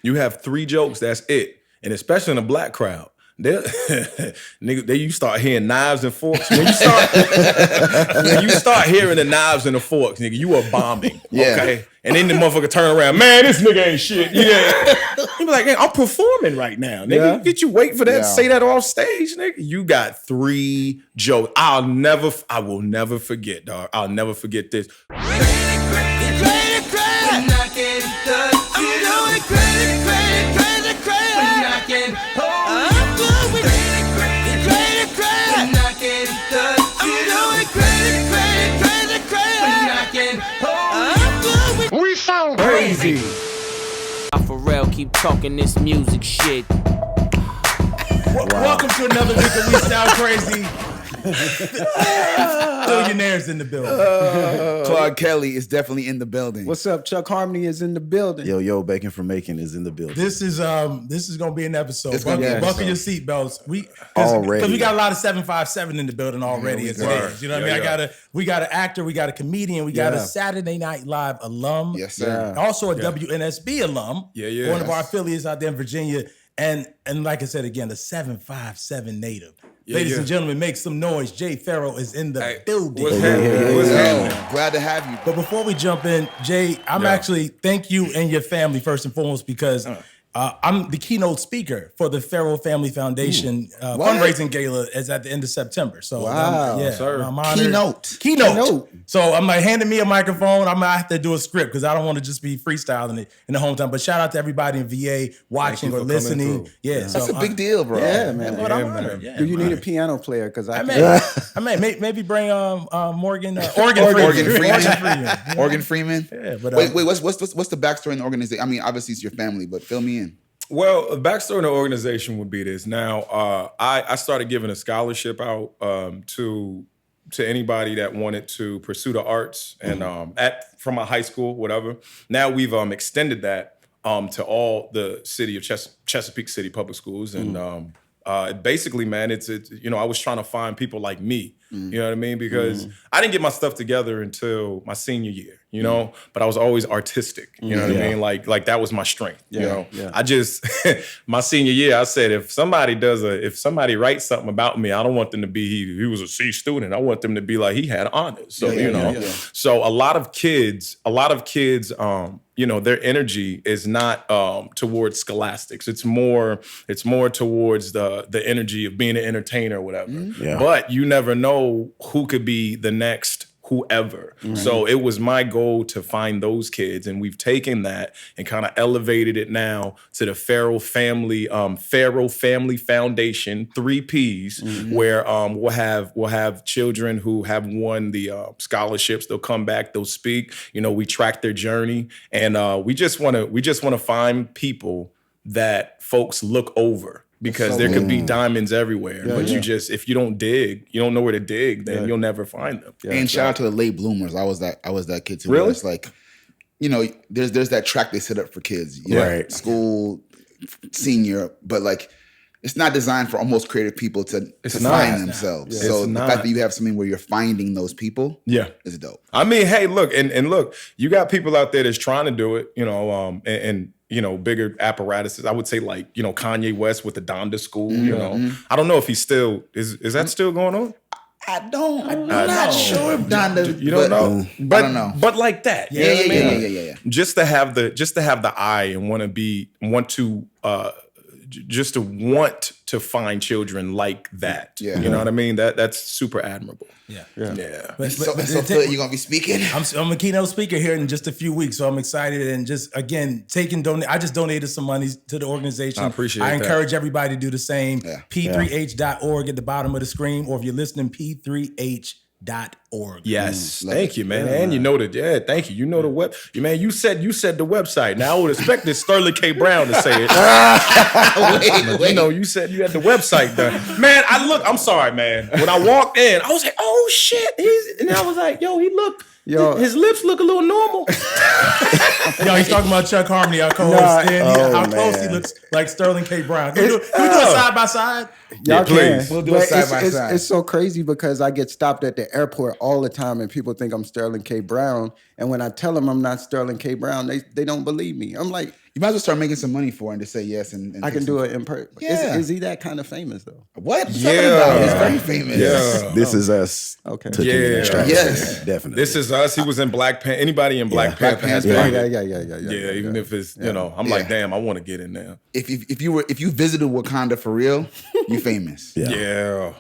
You have 3 jokes, that's it. And especially in a black crowd. Nigga, you start hearing knives and forks. When you start hearing the knives and the forks, nigga, you are bombing. Okay? And then the motherfucker turn around, man, this nigga ain't shit. Yeah. You be like, hey, I'm performing right now. Nigga, get you wait for that, say that off stage, nigga. You got 3 jokes. I will never forget, dog. I'll never forget this. We sound crazy. Pharrell keep talking this music shit. Welcome to another week of We Sound Crazy. Billionaires in the building. Claude Kelly is definitely in the building. What's up? Chuck Harmony is in the building. Yo, Bacon from Macon is in the building. This is gonna be an episode. Buckle your seatbelts. Already. Because we got a lot of 757 in the building already as it is. You know what I mean? We got an actor, we got a comedian, we got a Saturday Night Live alum. Yes, sir. Also a WNSB alum. Yeah. One of our affiliates out there in Virginia. And like I said again, a 757 native. Ladies and gentlemen, make some noise. Jay Pharoah is in the building. What's happening? Glad to have you. But before we jump in, Jay, I'm actually thank you and your family first and foremost because I'm the keynote speaker for the Pharoah Phamily Phoundation fundraising gala is at the end of September. So I'm honored. Keynote. So I'm like handing me a microphone. I'm gonna have to do a script because I don't want to just be freestyling it in the hometown. But shout out to everybody in VA watching or listening. Yeah, that's a big deal, bro. Yeah, man. But I'm honored. Do you need a piano player? Because I may maybe bring Morgan Freeman. Yeah, but wait, what's the backstory in the organization? I mean, obviously it's your family, but fill me in. Well, the backstory in the organization would be this. Now, I started giving a scholarship out to anybody that wanted to pursue the arts and from a high school, whatever. Now we've extended that to all the city of Chesapeake City public schools, and basically, man, it's I was trying to find people like me. You know what I mean? Because I didn't get my stuff together until my senior year, but I was always artistic. You know what I mean? Like that was my strength. I just my senior year, I said if somebody writes something about me, I don't want them to be he was a C student. I want them to be like he had honors. So so a lot of kids, their energy is not towards scholastics. It's more towards the energy of being an entertainer or whatever. But you never know who could be the next whoever. So it was my goal to find those kids, and we've taken that and kind of elevated it now to the Pharoah Phamily Foundation, 3 Ps, where we'll have children who have won the scholarships. They'll come back, they'll speak. We track their journey, and we just want to find people that folks look over. Because there could be diamonds everywhere, but if you don't dig, you don't know where to dig, then you'll never find them. And shout out to the late bloomers. I was that kid too. Really? It's like, there's that track they set up for kids, right? School, senior, but like it's not designed for almost creative people to find themselves. Yeah. So the fact that you have something where you're finding those people, is dope. I mean, hey, look, and look, you got people out there that's trying to do it, and bigger apparatuses. I would say like, Kanye West with the Donda School, I don't know if he's still, is that still going on? I'm not sure if Donda. You don't know? But I don't know. But like that. Yeah. Just to have the eye and just to want to find children like that. Yeah. You know what I mean? That's super admirable. Yeah. But Phil, you gonna be speaking? I'm a keynote speaker here in just a few weeks, so I'm excited and just again I just donated some money to the organization. I appreciate that. I encourage everybody to do the same. Yeah. P3H.org at the bottom of the screen, or if you're listening, P3H.org. Yes, thank you, man. And you know thank you. You know the web, man. You said the website. Now I would expect this Sterling K. Brown to say it. Wait. You said you had the website done, man. I'm sorry, man. When I walked in, I was like, oh shit, and I was like, his lips look a little normal. He's talking about Chuck Harmony, our co-host. How close he looks like Sterling K. Brown. Can we do it side by side? Y'all can. We'll do it side by side. It's so crazy because I get stopped at the airport all the time and people think I'm Sterling K. Brown. And when I tell them I'm not Sterling K. Brown, they don't believe me. I'm like, You might as well start making some money for it and just say yes. And I can do it in person. Yeah. Is he that kind of famous though? What? Yeah. He's very famous. Yeah. This is us. Okay. Took him Yeah. in that stride. Yes. Definitely. This is us. He was in Black Panther. Anybody in Black Panther has Yeah, been. yeah. Even if it's, I'm like, damn, I want to get in there. If you visited Wakanda for real, you famous. Yeah.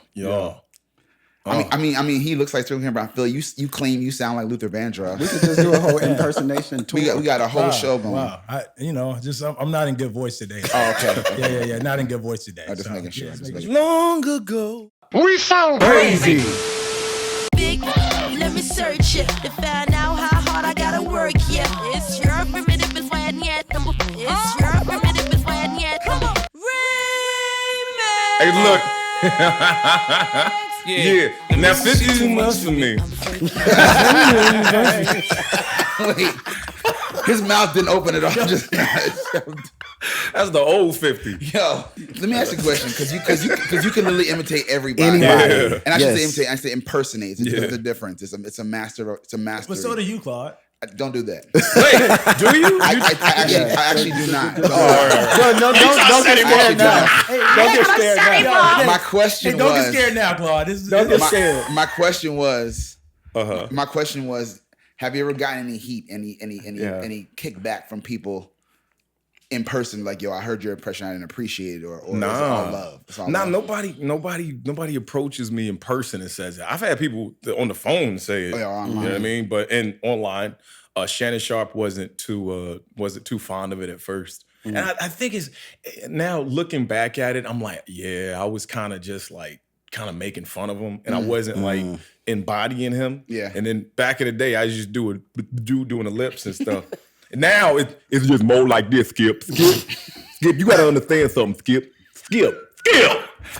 I mean, he looks like Sterling Campbell. I feel you claim you sound like Luther Vandross. We could just do a whole impersonation tour. We got a whole show going. Wow. I'm not in good voice today. Oh, okay. Yeah. Not in good voice today. I'm just making sure. Long ago. We sound crazy. Big, let me search it to find out how hard I gotta work. Yeah, it's your primitive is when yet. It's your primitive is when yet. Come on, Hey, look. Yeah. Now 50 is too much for me. Wait, his mouth didn't open at all. Just That's the old 50. yo. Let me ask you a question, because you can literally imitate everybody. Anybody. And I should say imitate. I say impersonate. There's a difference. It's a master. It's a master. But so do you, Claude. Don't do that. Wait, do you? I actually do not. Don't get scared now. Don't get scared now. My question Don't was. get scared now, Claude. Don't get scared. My question was. Uh-huh. My question was: have you ever gotten any heat, any kickback from people in person? Like, yo, I heard your impression, I didn't appreciate it, or it's all love. It's all love. Nobody approaches me in person and says that. I've had people on the phone say it. Oh, yeah, online. You know what I mean? But online, Shannon Sharp wasn't too fond of it at first. And I think it's now looking back at it, I'm like, yeah, I was kind of just like making fun of him, and I wasn't like embodying him. Yeah. And then back in the day, I was just doing the lips and stuff. And now it's just more like this, Skip. You gotta understand something, Skip.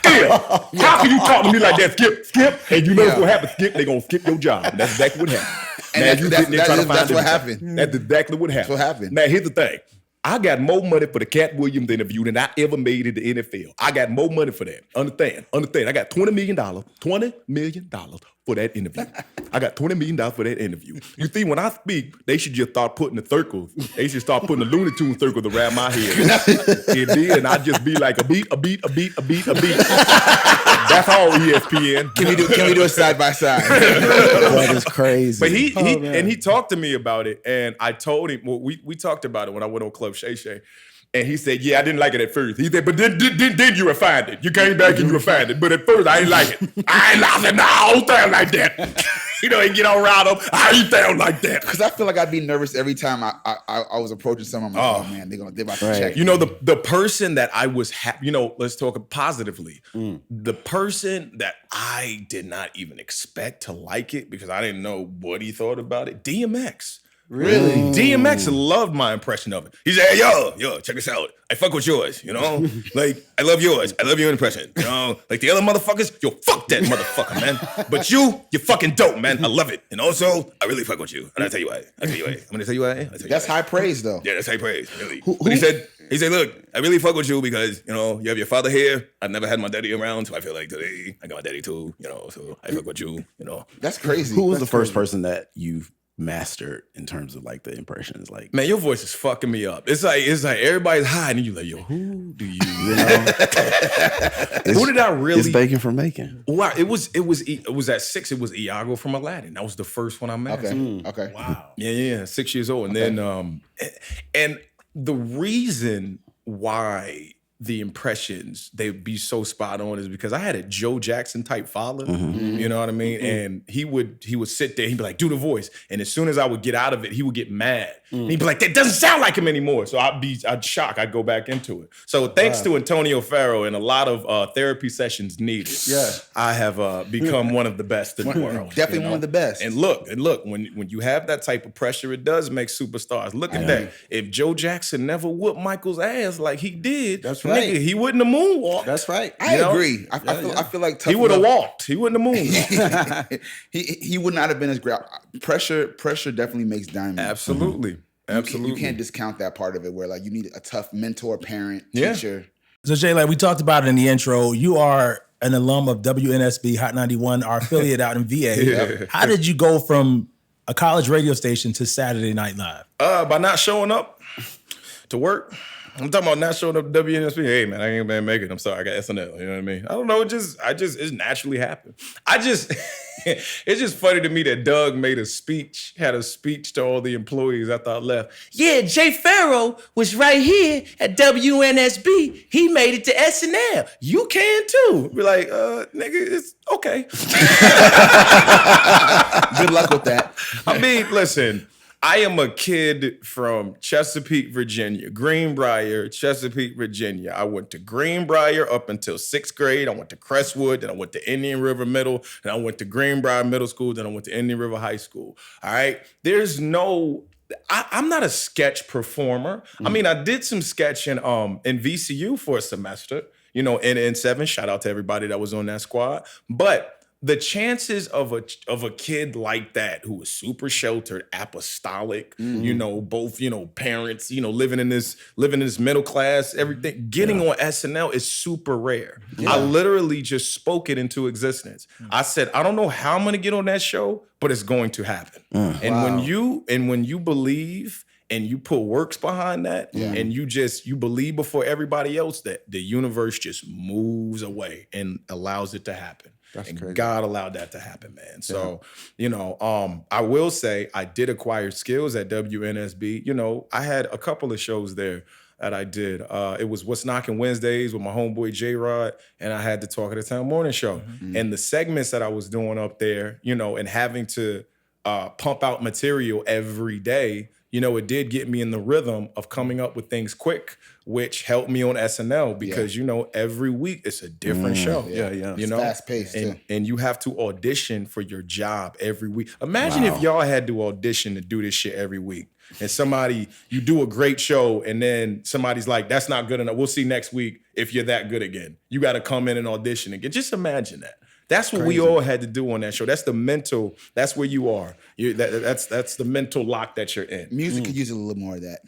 How can you talk to me like that, Skip? And you know what's gonna happen, Skip? They gonna skip your job. And that's exactly what happened. And that's what happened. That's exactly what happened. That's what happened. Now here's the thing. I got more money for the Cat Williams interview than I ever made in the NFL. I got more money for that. Understand. I got $20 million for that interview. I got $20 million for that interview. You see, when I speak, they should just start putting the circles. They should start putting the Looney Tunes circles around my head. And I just be like a beat. That's all ESPN. Can we do it side by side? That is crazy. But he talked to me about it, and I told him. Well, we talked about it when I went on Club Shay Shay, and he said, "Yeah, I didn't like it at first." He said, "But then you refined it. You came back and you refined it. But at first, I ain't like it. I ain't like it. No, I don't sound like that." He get all riled up. I ain't sound like that. Because I feel like I'd be nervous every time I was approaching someone. I'm like, oh man, they're about to check. You know, the person that I was let's talk positively. The person that I did not even expect to like it because I didn't know what he thought about it, DMX. Really? DMX loved my impression of it. He said, hey, yo, check this out. I fuck with yours, Like, I love yours. I love your impression. Like the other motherfuckers, yo, fuck that motherfucker, man. But you're fucking dope, man. I love it. And also, I really fuck with you. And I'll tell you why. I'm gonna tell you why. That's high praise, though. Yeah, that's high praise, really. But he said, look, I really fuck with you because, you have your father here. I've never had my daddy around, so I feel like today I got my daddy too, so I fuck with you, That's crazy. Who was the first person that you mastered in terms of like the impressions? Like, man, your voice is fucking me up. It's like everybody's high, and you like, yo, who do you who did I really? It's Bacon from Macon. Wow, it was at 6. It was Iago from Aladdin. That was the first one I met. Okay. Wow. Yeah, 6 years old, and then and the reason why the impressions they'd be so spot on is because I had a Joe Jackson type father, you know what I mean? And he would sit there, he'd be like, do the voice. And as soon as I would get out of it, he would get mad. And he'd be like, that doesn't sound like him anymore. So I'd shock, I'd go back into it. So thanks to Antonio Pharoah and a lot of therapy sessions needed, I have become one of the best in the world. Definitely one of the best. And look, when you have that type of pressure, it does make superstars. Look at that. If Joe Jackson never whooped Michael's ass like he did, that's right. Nigga, he wouldn't have moonwalked. That's right. I agree. I feel like he would have walked. He wouldn't have moved. he would not have been as great. Pressure definitely makes diamonds. Absolutely. You can't discount that part of it where like you need a tough mentor, parent, teacher. So Jay, like we talked about it in the intro, you are an alum of WNSB Hot 91, our affiliate out in VA. How did you go from a college radio station to Saturday Night Live? By not showing up. To work? I'm talking about not showing up to WNSB. Hey man, I ain't gonna make it. I'm sorry, I got SNL. You know what I mean? I don't know. It naturally happened. It's just funny to me that Doug had a speech to all the employees after I left. Yeah, Jay Pharoah was right here at WNSB. He made it to SNL. You can too. Be like, nigga, it's okay. Good luck with that. I mean, listen. I am a kid from Chesapeake, Virginia. Greenbrier, Chesapeake, Virginia. I went to Greenbrier up until 6th grade. I went to Crestwood, then I went to Indian River Middle, then I went to Greenbrier Middle School, then I went to Indian River High School. All right? I'm not a sketch performer. I mean, I did some sketching in VCU for a semester, in N7. Shout out to everybody that was on that squad. But the chances of a kid like that who is super sheltered, apostolic, both, parents, living in this middle class, everything, getting on SNL is super rare. Yeah. I literally just spoke it into existence. I said, I don't know how I'm gonna get on that show, but it's going to happen. And when you believe and you put works behind that, and you believe before everybody else, that the universe just moves away and allows it to happen. That's crazy. God allowed that to happen, man. So, I will say I did acquire skills at WNSB. I had a couple of shows there that I did. It was What's Knocking Wednesdays with my homeboy J-Rod, and I had the Talk of the Town morning show. Mm-hmm. And the segments that I was doing up there, and having to pump out material every day, it did get me in the rhythm of coming up with things quick, which helped me on SNL because, every week it's a different show. Yeah. It's fast-paced, too. And you have to audition for your job every week. Imagine if y'all had to audition to do this shit every week. And you do a great show, and then somebody's like, that's not good enough. We'll see next week if you're that good again. You got to come in and audition again. Just imagine that. That's what we all had to do on that show. That's the mental. That's where you are. That's the mental lock that you're in. Music could use a little more of that.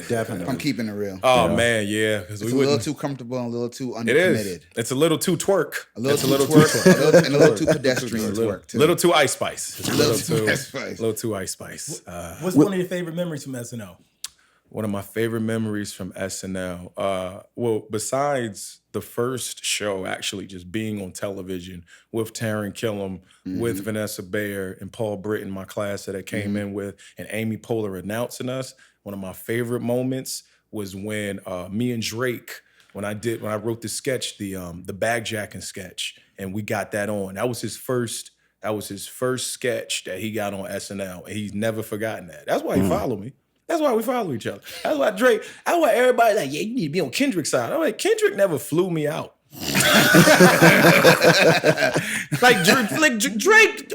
Definitely. I'm keeping it real. Oh man, yeah. It's a little too comfortable and a little too uncommitted. It is. It's a little too twerk. A little too twerk. And a little too pedestrian twerk too. A little too Ice Spice. A little too Ice Spice. A little too Ice Spice. What's one of your favorite memories from SNL? One of my favorite memories from SNL. Well, besides the first show, actually just being on television with Taron Killam, with Vanessa Bayer and Paul Britton, my class that I came in with, and Amy Poehler announcing us. One of my favorite moments was when me and Drake, when I wrote the sketch, the bag jacking sketch, and we got that on. That was his first sketch that he got on SNL, and he's never forgotten that. That's why he followed me. That's why we follow each other. That's why everybody's like, yeah, you need to be on Kendrick's side. I'm like, Kendrick never flew me out. like Drake,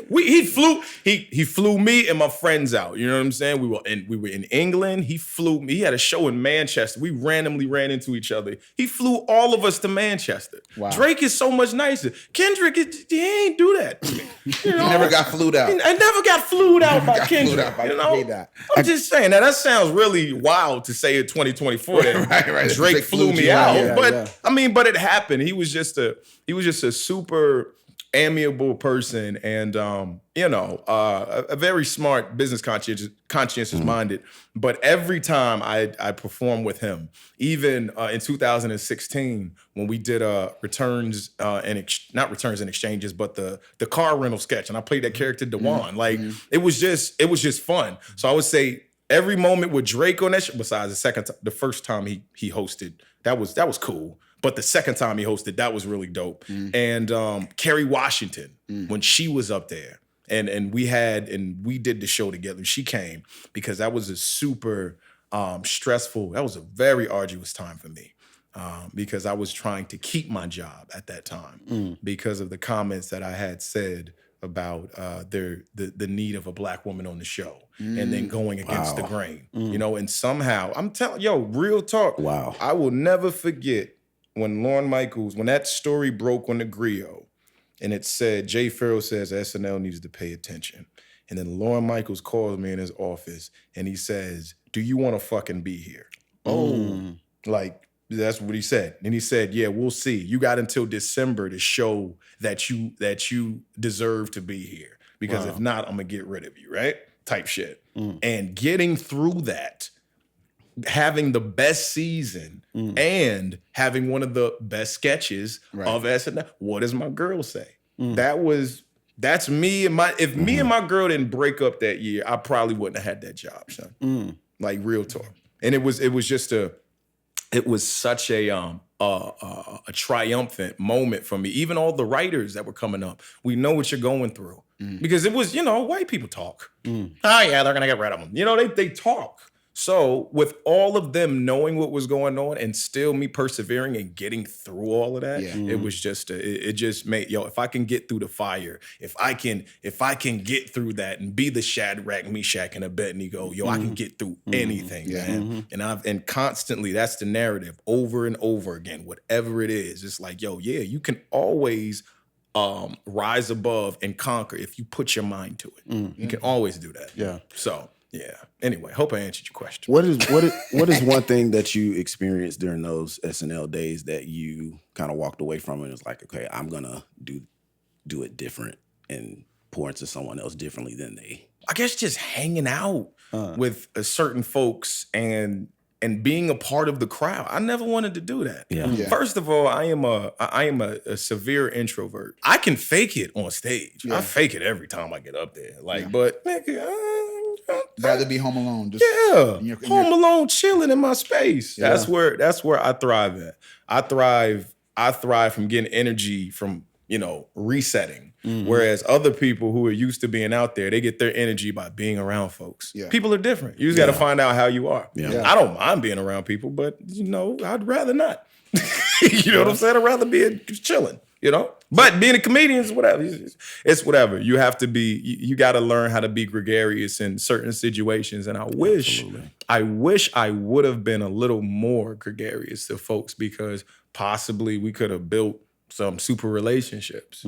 he flew me and my friends out. You know what I'm saying? We were in England. He flew me. He had a show in Manchester. We randomly ran into each other. He flew all of us to Manchester. Wow. Drake is so much nicer. Kendrick, he ain't do that to me. You never got flued out. I never got flued out by Kendrick. I'm just saying that sounds really wild to say in 2024 that right. Drake flew me out. But it happened. He was just a super amiable person, and a very smart, business conscientious minded. But every time I performed with him, even in 2016 when we did not returns and exchanges, but the car rental sketch, and I played that character Dewan. It was just fun. So I would say every moment with Drake on that show, besides the first time he hosted, that was cool. But the second time he hosted, that was really dope. And Kerry Washington, when she was up there, and we did the show together. She came because that was a super stressful, that was a very arduous time for me. Because I was trying to keep my job at that time because of the comments that I had said about the need of a black woman on the show and then going against the grain. And somehow, I'm telling real talk. Wow. I will never forget when Lorne Michaels, when that story broke on the Griot, and it said, Jay Pharoah says SNL needs to pay attention. And then Lorne Michaels calls me in his office and he says, do you want to fucking be here? That's what he said. And he said, yeah, we'll see. You got until December to show that you deserve to be here. Because if not, I'm going to get rid of you, right? Type shit. And getting through that having the best season and having one of the best sketches of SNL. What does my girl say? That's me and my. If me and my girl didn't break up that year, I probably wouldn't have had that job, son. Like real talk. And it was such a triumphant moment for me. Even all the writers that were coming up, we know what you're going through because it was, white people talk. Oh yeah, they're gonna get rid of them. They talk. So with all of them knowing what was going on and still me persevering and getting through all of that, it was just it just made if I can get through the fire, if I can get through that and be the Shadrach, Meshach, and Abednego, I can get through anything, man. And constantly that's the narrative over and over again, whatever it is. It's like, you can always rise above and conquer if you put your mind to it. You can always do that. Yeah. So. Yeah. Anyway, hope I answered your question. What is one thing that you experienced during those SNL days that you kind of walked away from and was like, okay, I'm gonna do it different and pour into someone else differently than they? I guess just hanging out with certain folks and being a part of the crowd. I never wanted to do that. Yeah. First of all, I am a severe introvert. I can fake it on stage. I fake it every time I get up there. But nigga, rather be home alone. Home alone, chilling in my space. Yeah. That's where I thrive at. I thrive from getting energy from resetting. Whereas other people who are used to being out there, they get their energy by being around folks. Yeah. People are different. You just got to find out how you are. Yeah. I don't mind being around people, but I'd rather not. You know what I'm saying? I'd rather be chilling. But being a comedian is whatever. It's whatever. You have to be. You got to learn how to be gregarious in certain situations. And I wish I would have been a little more gregarious to folks because possibly we could have built some super relationships.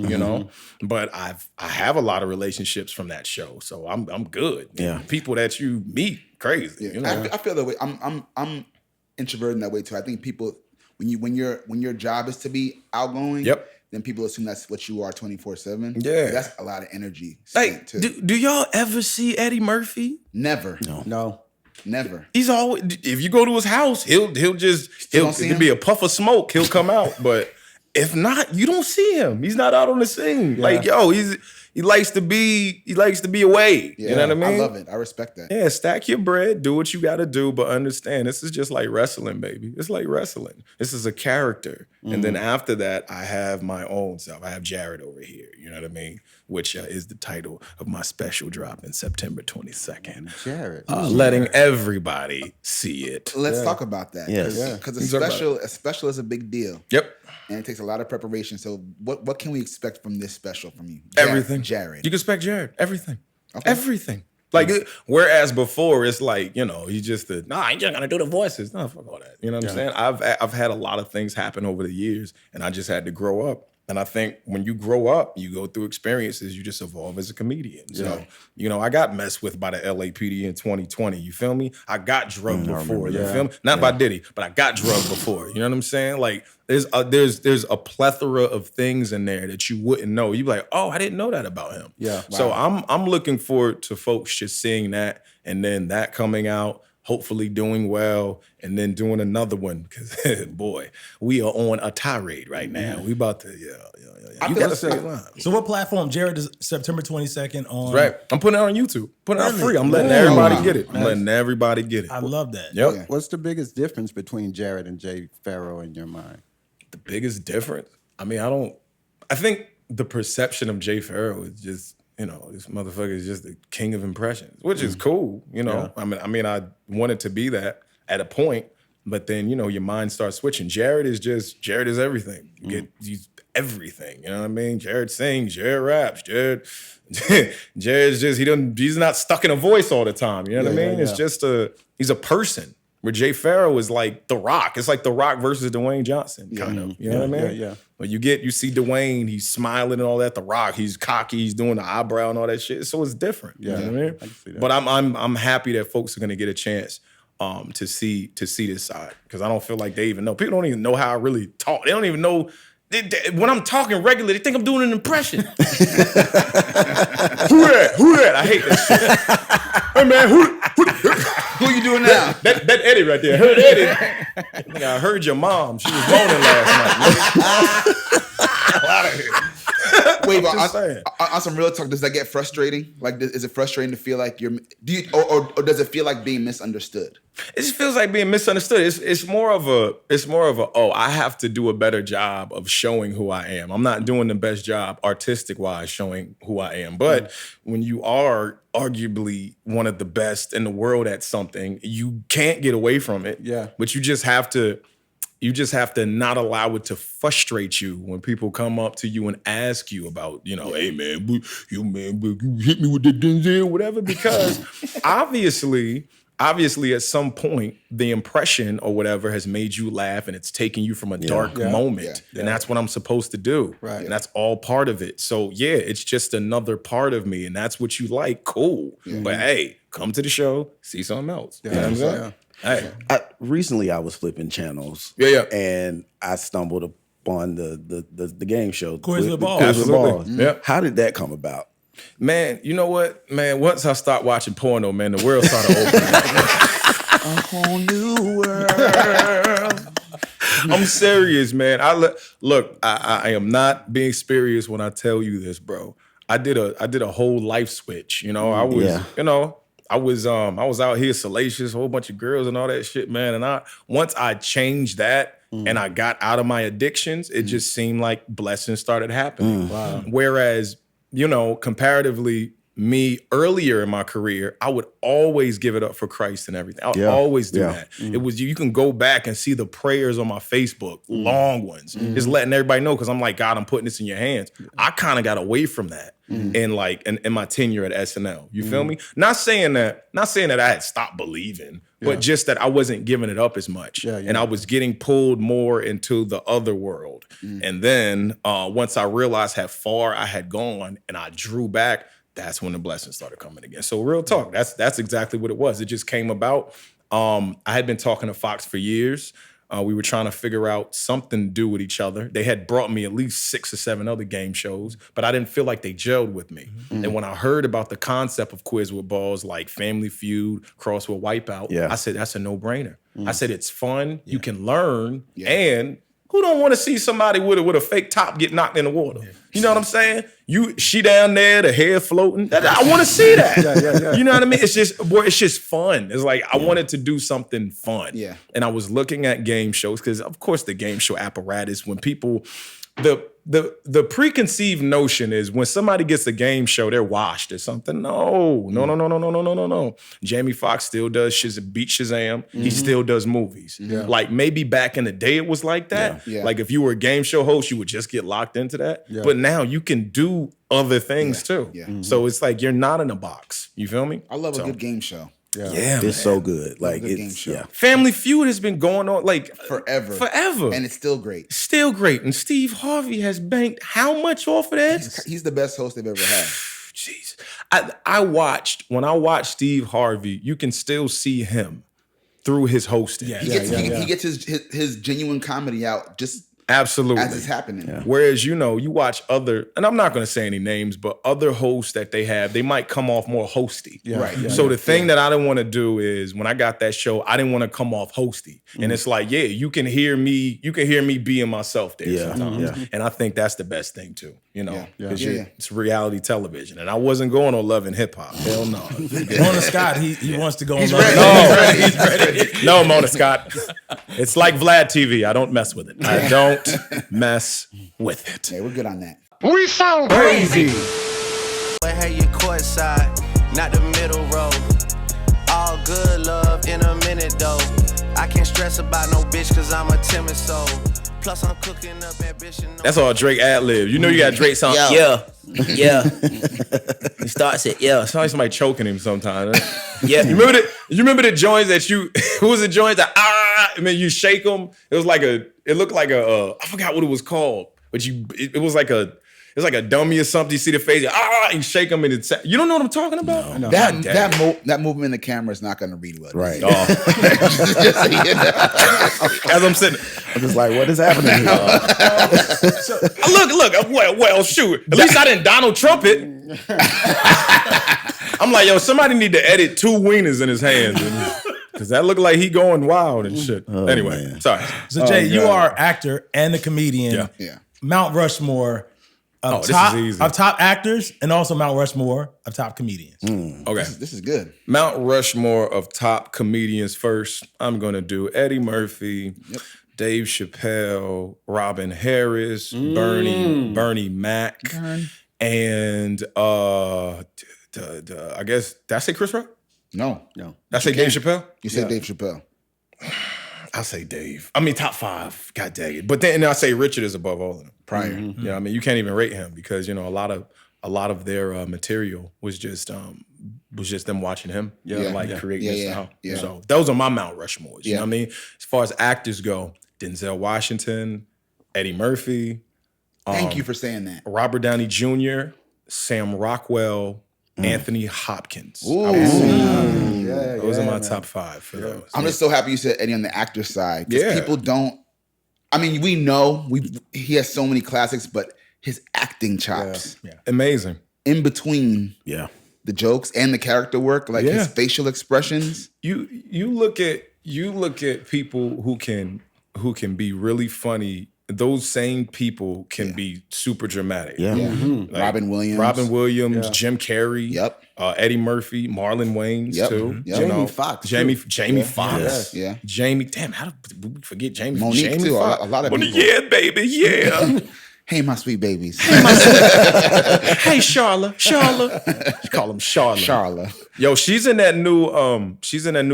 But I have a lot of relationships from that show, so I'm good. Yeah, people that you meet, crazy. Yeah. I feel that way. I'm introverted in that way too. I think people when your job is to be outgoing. Yep. Then people assume that's what you are 24/7. Yeah. That's a lot of energy spent too. Do y'all ever see Eddie Murphy? Never. No. Never. He's always, if you go to his house, he'll be a puff of smoke, he'll come out. But if not, you don't see him. He's not out on the scene. Yeah. He likes to be away. Yeah, you know what I mean? I love it. I respect that. Yeah, stack your bread, do what you got to do, but understand this is just like wrestling, baby. It's like wrestling. This is a character. And then after that, I have my own self. I have Jared over here, you know what I mean? Which is the title of my special dropping September 22nd. Jared. Letting everybody see it. Let's talk about that. Because a special is a big deal. Yep. And it takes a lot of preparation. So what can we expect from this special from you? Everything. Jared. You can expect Jared. Everything. Okay. Everything. Whereas before it's like, you just I ain't just gonna do the voices. No, fuck all that. You know what I'm saying? I've had a lot of things happen over the years and I just had to grow up. And I think when you grow up, you go through experiences, you just evolve as a comedian. So, I got messed with by the LAPD in 2020. You feel me? I got drugged before. You feel me? Not by Diddy, but I got drugged before. You know what I'm saying? Like there's a plethora of things in there that you wouldn't know. You'd be like, oh, I didn't know that about him. Yeah. Wow. So I'm looking forward to folks just seeing that and then that coming out. Hopefully doing well, and then doing another one because, boy, we are on a tirade right now. We about to, You got to say it live. So what platform? Jared is September 22nd on. Right. I'm putting it on YouTube. Putting it out free. I'm letting everybody get it. I'm letting everybody get it. I love that. Yep. Yeah. What's the biggest difference between Jared and Jay Pharoah in your mind? The biggest difference? I think the perception of Jay Pharoah is just, this motherfucker is just the king of impressions, which is cool, Yeah. I wanted to be that at a point, but then, your mind starts switching. Jared is everything. He's everything, you know what I mean? Jared sings, Jared raps, Jared's just, he's not stuck in a voice all the time, you know what I mean? It's just he's a person. Where Jay Pharoah is like The Rock. It's like The Rock versus Dwayne Johnson, kind of. You know what I mean? Yeah. But you see Dwayne, he's smiling and all that. The Rock, he's cocky, he's doing the eyebrow and all that shit. So it's different. You know what I mean? I can see that. But I'm happy that folks are gonna get a chance to see this side. Because I don't feel like they even know. People don't even know how I really talk. They don't even know. When I'm talking regularly, they think I'm doing an impression. Who that? I hate that shit. Hey man, who Who you doing now? That Eddie right there. Heard Eddie. I heard your mom. She was moaning last night. Out of here. Wait, but on some real talk, does that get frustrating? Like, is it frustrating to feel like or does it feel like being misunderstood? It just feels like being misunderstood. It's more of a I have to do a better job of showing who I am. I'm not doing the best job artistic wise showing who I am. But when you are arguably one of the best in the world at something, you can't get away from it. Yeah. But you just have to not allow it to frustrate you when people come up to you and ask you about, hey man, you hit me with the Denzel, whatever, because obviously at some point the impression or whatever has made you laugh and it's taken you from a dark moment. And that's what I'm supposed to do. Right. And that's all part of it. So yeah, it's just another part of me, and that's what you like, cool. But hey, come to the show, see something else. You know what I'm saying? Hey. Recently, I was flipping channels. And I stumbled upon the game show. Quiz with Balls. Absolutely. Yeah. How did that come about? Man, you know what? Man, once I stopped watching porno, man, the world started opening up. A whole new world. I'm serious, man. I am not being serious when I tell you this, bro. I did a whole life switch. I was out here salacious, a whole bunch of girls and all that shit, man. And once I changed that and I got out of my addictions, it just seemed like blessings started happening. Wow. Whereas, comparatively, me earlier in my career, I would always give it up for Christ and everything. I would always do that. It was, you can go back and see the prayers on my Facebook, long ones, just letting everybody know, because I'm like, God, I'm putting this in your hands. I kind of got away from that in my tenure at SNL. You feel me? Not saying that I had stopped believing, but just that I wasn't giving it up as much. And I was getting pulled more into the other world. And then once I realized how far I had gone and I drew back, that's when the blessings started coming again. So real talk, that's exactly what it was. It just came about. I had been talking to Fox for years. We were trying to figure out something to do with each other. They had brought me at least 6 or 7 other game shows, but I didn't feel like they gelled with me. And when I heard about the concept of Quiz with Balls, like Family Feud, Crossword Wipeout, I said, that's a no-brainer. I said, it's fun, you can learn, and who don't want to see somebody with a fake top get knocked in the water? You know what I'm saying? She down there, the hair floating. I want to see that. You know what I mean? It's just fun. It's like I wanted to do something fun. Yeah. And I was looking at game shows because, of course, the game show apparatus, when people, the preconceived notion is when somebody gets a game show, they're washed or something. No. Jamie Foxx still does beat Shazam. He still does movies. Like maybe back in the day it was like that. Like if you were a game show host, you would just get locked into that. But now you can do other things too. So it's like you're not in a box. You feel me? I love a good game show. It's so good. Like game show. Family Feud has been going on like forever, and it's still great. And Steve Harvey has banked how much off of that? He's the best host they've ever had. Jeez, when I watched Steve Harvey, you can still see him through his hosting. He gets his genuine comedy out just. Absolutely. As it's happening. Whereas, you watch other, and I'm not going to say any names, but other hosts that they have, they might come off more hosty. So the thing that I didn't want to do is when I got that show, I didn't want to come off hosty. And it's like, you can hear me being myself there sometimes. And I think that's the best thing too, because it's reality television. And I wasn't going on Love and Hip Hop. Hell no. Mona Scott, he wants to go on He's Love. ready. He's ready. No, Mona Scott. It's like Vlad TV. I don't mess with it. I don't mess with it. Yeah, we're good on that. We sound crazy. Hey, you courtside, not the middle row. All good love in a minute though. I can't stress about no bitch cause I'm a timid soul. Plus I'm cooking up ambition. That's all Drake ad-lib. You got Drake song. Yeah. He starts it. Yeah. It's like somebody choking him sometimes. Yeah. You remember the joints that who was the joints that and then you shake them? It looked like a I forgot what it was called, but it was like a dummy or something. You see the face, you shake them and it's, you don't know what I'm talking about? No. That movement in the camera is not going to read well. Right. As I'm sitting, I'm just like, what is happening here? Look, well, shoot. At least I didn't Donald Trump it. I'm like, somebody need to edit 2 wieners in his hands. Because that looked like he going wild and shit. Anyway, man. sorry. So Jay, you are actor and a comedian. Yeah. Mount Rushmore of this is easy. top actors and also Mount Rushmore of top comedians. Okay. This is good. Mount Rushmore of top comedians first. I'm going to do Eddie Murphy, Dave Chappelle, Robin Harris, Bernie Mac, and I guess, did I say Chris Rock? No. Did I say Dave Chappelle? You said Dave Chappelle. I'll say Dave. I mean, top 5. God dang it. But then I say Richard is above all of them. Prior. You know, I mean, you can't even rate him because, you know, a lot of their material was just them watching him creating this style. Yeah. So those are my Mount Rushmores. You know what I mean? As far as actors go, Denzel Washington, Eddie Murphy. Thank you for saying that. Robert Downey Jr., Sam Rockwell, Anthony Hopkins. Those are my top 5 for those. I'm just so happy you said Eddie on the actor side. Because people don't, I mean, we know he has so many classics, but his acting chops. Amazing. In between the jokes and the character work, like his facial expressions. You look at people who can be really funny. Those same people can be super dramatic. Like Robin Williams, Jim Carrey, Eddie Murphy, Marlon Wayans too. Jamie Foxx. Jamie Foxx. Yeah. Jamie, damn, how did we forget Jamie? Monique Jamie too. Foxx. A lot of people. Yeah, baby, yeah. Hey, my sweet babies. Hey, Charla. You call him Charla. Charla. Yo, she's in that new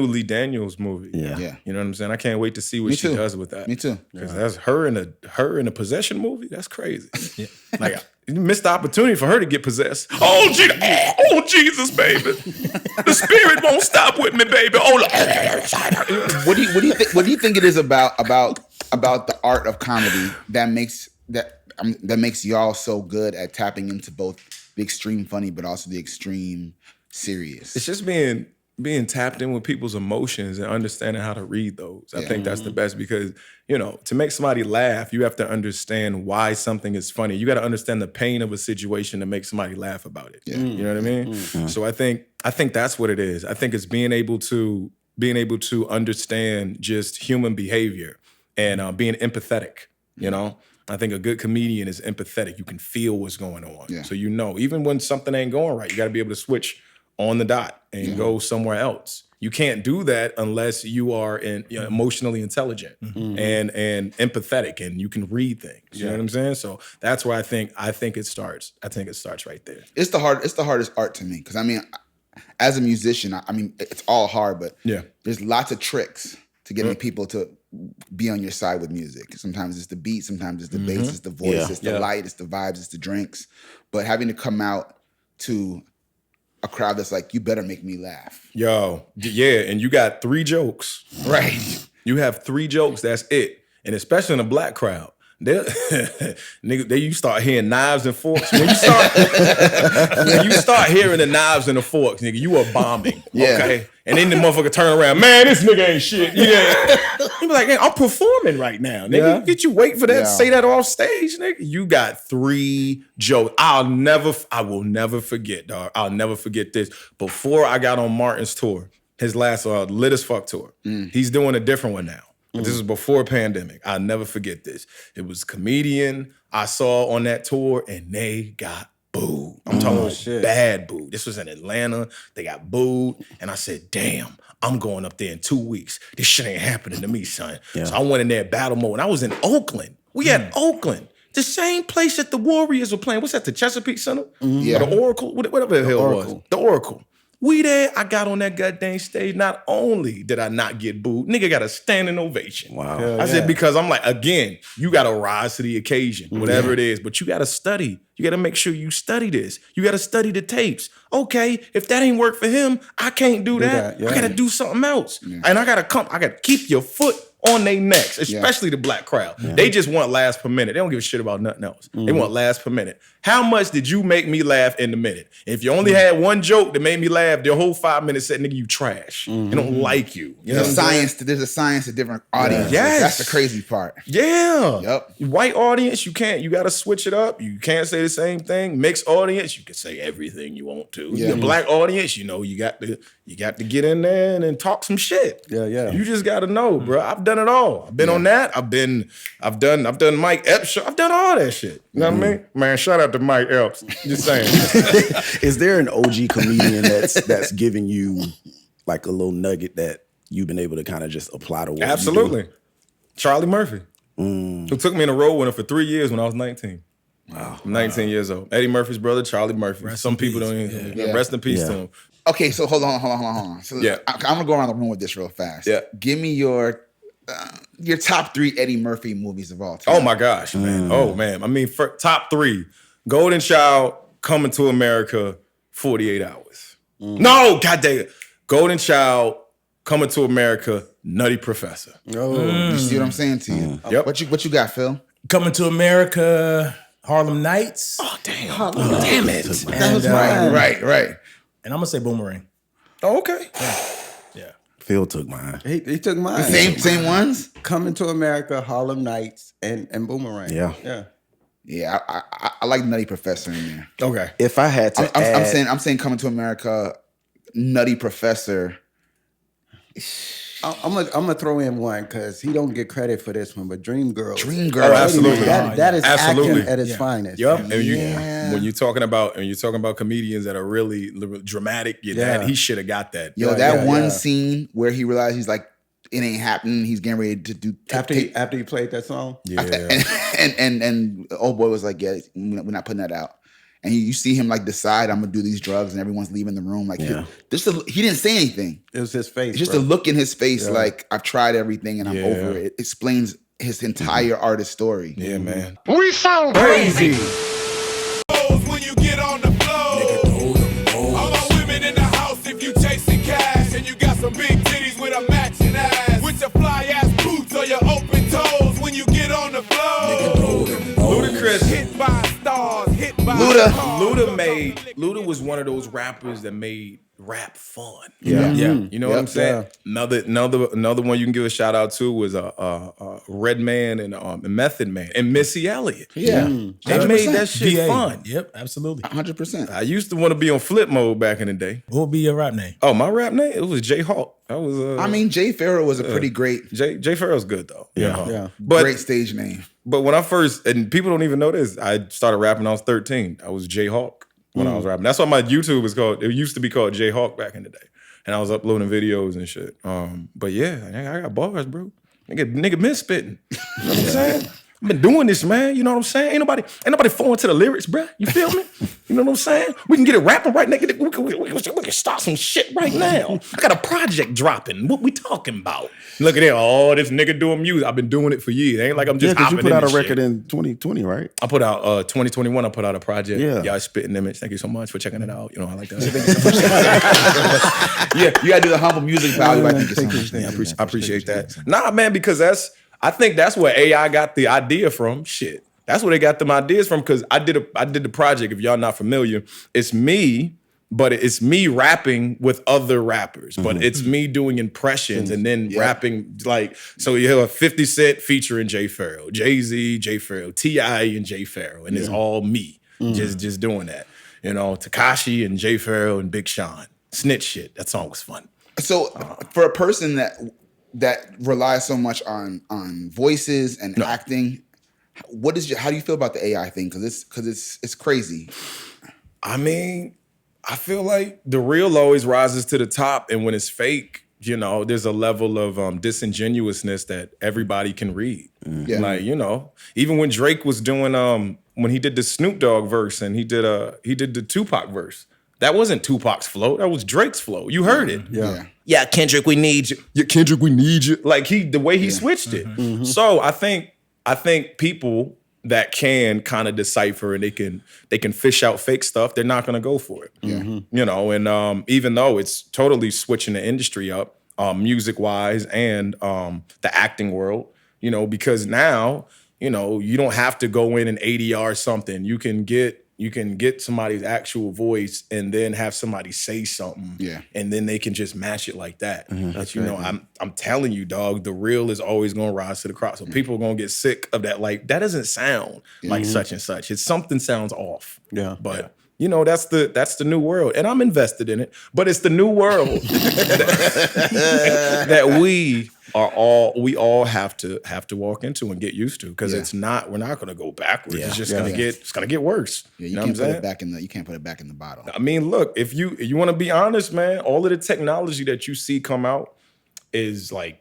Lee Daniels movie. Yeah. You know what I'm saying? I can't wait to see what she does with that. Me too. Because that's her in a possession movie. That's crazy. Like you missed the opportunity for her to get possessed. Oh Jesus, baby. The spirit won't stop with me, baby. What do you think it is about the art of comedy that makes y'all so good at tapping into both the extreme funny but also the extreme serious? It's just being tapped in with people's emotions and understanding how to read those. I think that's the best because, you know, to make somebody laugh, you have to understand why something is funny. You got to understand the pain of a situation to make somebody laugh about it. You know what I mean? So I think that's what it is. I think it's being able to understand just human behavior and being empathetic, you know? I think a good comedian is empathetic. You can feel what's going on. So you know, even when something ain't going right, you got to be able to switch on the dot and go somewhere else. You can't do that unless you are emotionally intelligent and empathetic and you can read things. You know what I'm saying? So that's where I think it starts. I think it starts right there. It's the hardest art to me because I mean, as a musician, I mean it's all hard, but there's lots of tricks to getting people to be on your side with music. Sometimes it's the beat, sometimes it's the bass, it's the voice, it's the light, it's the vibes, it's the drinks. But having to come out to a crowd that's like, you better make me laugh. Yo, yeah, and you got 3 jokes. Right. You have 3 jokes, that's it. And especially in a black crowd. Nigga, you start hearing knives and forks. When you start hearing the knives and the forks, nigga, you are bombing. Okay? And then the motherfucker turn around, man, this nigga ain't shit. You be like, hey, I'm performing right now, nigga. Did you wait for that? Say that off stage, nigga. You got 3 jokes. I will never forget, dog. I'll never forget this. Before I got on Martin's tour, his last Lit as Fuck tour, he's doing a different one now. This was before pandemic. I'll never forget this. It was comedian I saw on that tour, and they got booed. I'm talking about bad booed. This was in Atlanta. They got booed, and I said, damn, I'm going up there in 2 weeks. This shit ain't happening to me, son. So I went in there battle mode, and I was in Oakland. We had Oakland. The same place that the Warriors were playing. What's that, the Chesapeake Center? Or the Oracle? Whatever the hell it was. The Oracle. We there, I got on that goddamn stage. Not only did I not get booed, nigga got a standing ovation. Wow. I said, because I'm like, again, you got to rise to the occasion, whatever it is, but you got to study. You got to make sure you study this. You got to study the tapes. Okay, if that ain't work for him, I can't do that. I got to do something else. And I got to keep your foot on their necks, especially the black crowd. They just want laughs per minute. They don't give a shit about nothing else. They want laughs per minute. How much did you make me laugh in the minute? If you only had one joke that made me laugh, the whole 5 minutes said, nigga, you trash. They don't like you. There's a science to different audiences. That's the crazy part. White audience, you got to switch it up. You can't say the same thing. Mixed audience, you can say everything you want to. The black audience, you know, you got you got to get in there and talk some shit. Yeah. You just got to know, bro. I've done it all. I've been on that. I've done Mike Epps show. I've done all that shit. You know what I mean? Man, shout out to Mike Epps. Just saying. Is there an OG comedian that's giving you like a little nugget that you've been able to kind of just apply to what Absolutely. you do? Charlie Murphy, who took me in a role with him for 3 years when I was 19. Wow. I'm 19 years old. Eddie Murphy's brother, Charlie Murphy. Some people don't even rest in peace to him. Okay, so hold on. So I'm gonna go around the room with this real fast. Yeah. Give me your top 3 Eddie Murphy movies of all time. Oh my gosh, man. Oh man. I mean, for top 3, Golden Child, Coming to America, 48 Hours. No, goddamn it. Golden Child, Coming to America, Nutty Professor. You see what I'm saying to you? Yep. What you got, Phil? Coming to America, Harlem Nights. Oh damn. Damn it. That was right. And I'm gonna say Boomerang. Oh, okay. Yeah. Phil took mine. He took mine. Same ones? Coming to America, Harlem Nights, and Boomerang. Yeah. Yeah, I like Nutty Professor in there. Okay. If I had to I'm saying Coming to America, Nutty Professor. I'm gonna throw in one because he don't get credit for this one, but Dreamgirls. Oh, absolutely. That is Absolutely. acting at its finest. Yep. And when you're talking about comedians that are really dramatic, he should have got that. One scene where he realized he's like, it ain't happening. He's getting ready to do after he played that song. Yeah. And old boy was like, yeah, we're not putting that out. And you see him like decide, I'm gonna do these drugs, and everyone's leaving the room. Like he didn't say anything. It was his face. It's just a look in his face, like I've tried everything and I'm over it. It explains his entire artist story. Yeah, man. We sound crazy. When you get on the floor, all the women in the house, if you chasing cash and you got some big titties with a matching ass, with your fly ass boots or your open toes, when you get on the floor, Ludacris. hit by stars, hit by Luda was one of those rappers that made rap fun. Yeah. You know what I'm saying? Another one you can give a shout out to was Redman and Method Man and Missy Elliott. Yeah. They made that shit fun. Yep, absolutely. 100%. I used to want to be on flip mode back in the day. What would be your rap name? Oh, my rap name? It was Jay Hawk. That was Jay Pharoah was a pretty great Jay Pharoah's good though. Yeah. But great stage name. But when I first, and people don't even know this, I started rapping when I was 13. I was Jay Hawk when I was rapping. That's why my YouTube was called, it used to be called Jay Hawk back in the day. And I was uploading videos and shit. But yeah, I got bars, bro. Nigga been spitting. You know what I'm saying? I've been doing this, man. You know what I'm saying? Ain't nobody falling to the lyrics, bro. You feel me? You know what I'm saying? We can get it rapping right now. We can start some shit right now. I got a project dropping. What we talking about? Look at that. Oh, this nigga doing music. I've been doing it for years. It ain't like I'm just because you put out a record shit. in 2020, right? I put out 2021. I put out a project. Yeah. Y'all spitting image. Thank you so much for checking it out. You know, I like that. Yeah, you gotta do the humble music value. I appreciate that. Nah, man, because I think that's where AI got the idea from. Shit. That's where they got them ideas from, because I did the project, if y'all not familiar. It's me, but it's me rapping with other rappers. But it's me doing impressions and then rapping, like, so you have a 50 Cent featuring Jay Pharoah, Jay-Z, Jay Pharoah, T.I. and Jay Pharoah. And it's all me just doing that. You know, Tekashi and Jay Pharoah and Big Sean. Snitch shit. That song was fun. So for a person that relies so much on voices and acting, how do you feel about the AI thing? Because it's crazy. I mean, I feel like the real always rises to the top, and when it's fake, you know, there's a level of disingenuousness that everybody can read. Yeah. Like, you know, even when Drake was doing when he did the Snoop Dogg verse and he did the Tupac verse, that wasn't Tupac's flow, that was Drake's flow. You heard it. Yeah, Kendrick, we need you. Yeah, Kendrick, we need you. Like the way he switched it. So I think people that can kind of decipher and they can fish out fake stuff, they're not gonna go for it. You know, and even though it's totally switching the industry up, music wise and the acting world, you know, because now, you know, you don't have to go in and ADR something. You can get somebody's actual voice and then have somebody say something, and then they can just match it like that. But you know, I'm telling you, dog, the real is always gonna rise to the crop. So people are gonna get sick of that. Like, that doesn't sound like such and such. It's something sounds off. But You know, that's the new world, and I'm invested in it. But it's the new world that we all have to walk into and get used to, because we're not going to go backwards. It's just going to get worse. Yeah, you can't put it back in the bottle. I mean, look, if you want to be honest, man, all of the technology that you see come out is like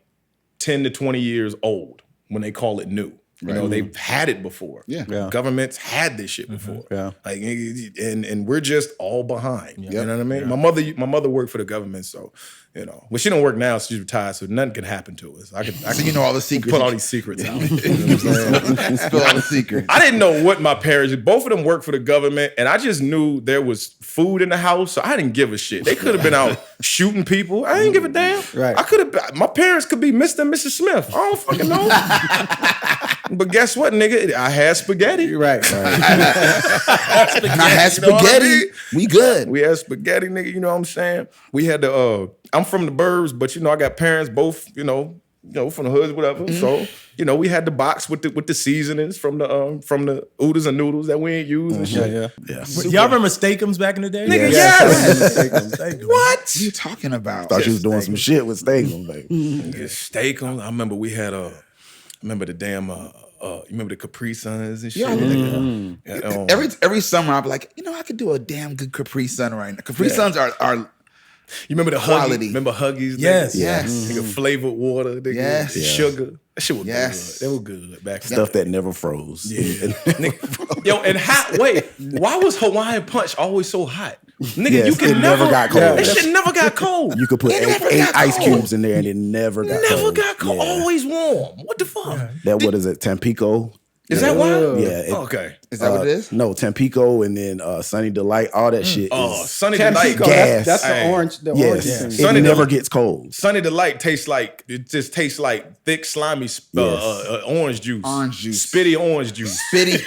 10 to 20 years old when they call it new. You know, they've had it before. Yeah. Governments had this shit before. Yeah. Like, and we're just all behind. Yep. You know what I mean? Yeah. My mother worked for the government, so well, she don't work now. She's retired, so nothing can happen to us. I can you know all the secrets. Put all these secrets out. You know what I'm saying? Spill all the secrets. I didn't know what my parents did. Both of them worked for the government, and I just knew there was food in the house, so I didn't give a shit. They could have been out shooting people. I didn't give a damn. Right. My parents could be Mr. and Mrs. Smith. I don't fucking know. But guess what, nigga? I had spaghetti. Right. I had spaghetti. You know what I mean? We good. We had spaghetti, nigga. You know what I'm saying? We had I'm from the burbs, but I got parents both, from the hoods, whatever. Mm-hmm. So, we had the box with the seasonings from the oodles and noodles that we ain't used and shit. Yeah. Y'all remember Steakums back in the day? Nigga, yes. Steakums. What? are you talking about? Thought you was doing some shit with Steakums, baby. Steakums. I remember we had remember the damn you remember the Capri Suns and shit? Yeah. Every summer I'm like, I could do a damn good Capri Sun right now. Capri Suns are you remember the quality. Huggies? Remember Huggies? Yes. Nigga? Yes. Nigga, flavored water. Nigga, Yes. Sugar. That shit was good. They were good back then. Stuff that never froze. Yeah. Yo, and hot. Wait, why was Hawaiian Punch always so hot? Nigga, Yes, you can it never got cold. That shit never got cold. You could put eight ice cubes in there and it never got cold. Never got cold. Yeah. Always warm. What the fuck? That, what is it, Tampico? Is that why? Yeah. Okay. Is that what it is? No, Tampico and then Sunny Delight, all that shit. Sunny Delight. Gas. That's the orange. The Yes. orange Yeah. thing. It never gets cold. Sunny Delight tastes like thick, slimy orange juice. Orange juice. Spitty orange juice. Spitty.